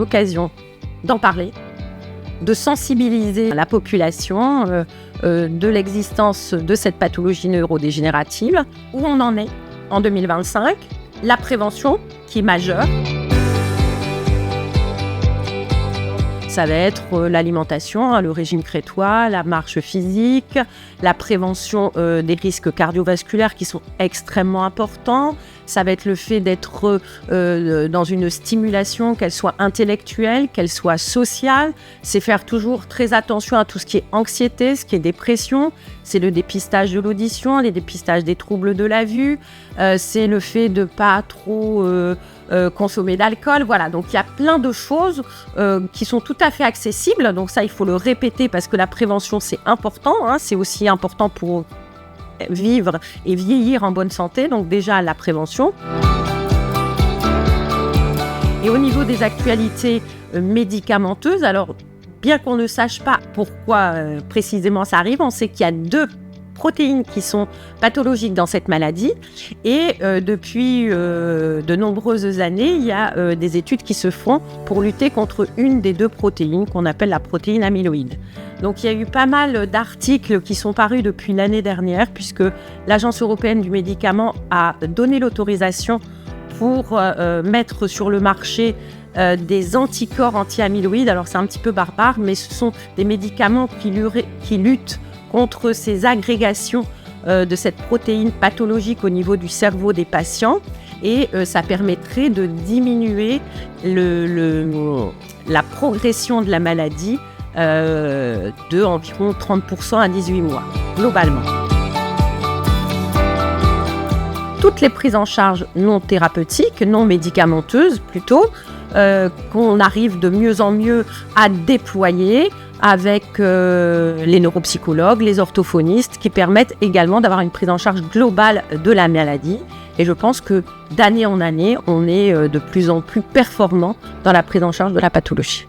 l'occasion d'en parler, de sensibiliser la population de l'existence de cette pathologie neurodégénérative, où on en est en 2025, la prévention qui est majeure. Ça va être l'alimentation, le régime crétois, la marche physique, la prévention des risques cardiovasculaires qui sont extrêmement importants. Ça va être le fait d'être dans une stimulation, qu'elle soit intellectuelle, qu'elle soit sociale. C'est faire toujours très attention à tout ce qui est anxiété, ce qui est dépression. C'est le dépistage de l'audition, les dépistages des troubles de la vue. C'est le fait de ne pas trop consommer d'alcool. Voilà, donc il y a plein de choses qui sont tout à fait accessibles. Donc ça, il faut le répéter parce que la prévention, c'est important. C'est aussi important pour vivre et vieillir en bonne santé, donc déjà la prévention. Et au niveau des actualités médicamenteuses, alors bien qu'on ne sache pas pourquoi précisément ça arrive, on sait qu'il y a 2 protéines qui sont pathologiques dans cette maladie et depuis de nombreuses années, il y a des études qui se font pour lutter contre une des 2 protéines qu'on appelle la protéine amyloïde. Donc il y a eu pas mal d'articles qui sont parus depuis l'année dernière puisque l'Agence européenne du médicament a donné l'autorisation pour mettre sur le marché des anticorps anti-amyloïdes. Alors c'est un petit peu barbare, mais ce sont des médicaments qui luttent contre ces agrégations de cette protéine pathologique au niveau du cerveau des patients et ça permettrait de diminuer la progression de la maladie de environ 30% à 18 mois, globalement. Toutes les prises en charge non thérapeutiques, non médicamenteuses plutôt, qu'on arrive de mieux en mieux à déployer avec les neuropsychologues, les orthophonistes, qui permettent également d'avoir une prise en charge globale de la maladie. Et je pense que d'année en année, on est de plus en plus performant dans la prise en charge de la pathologie.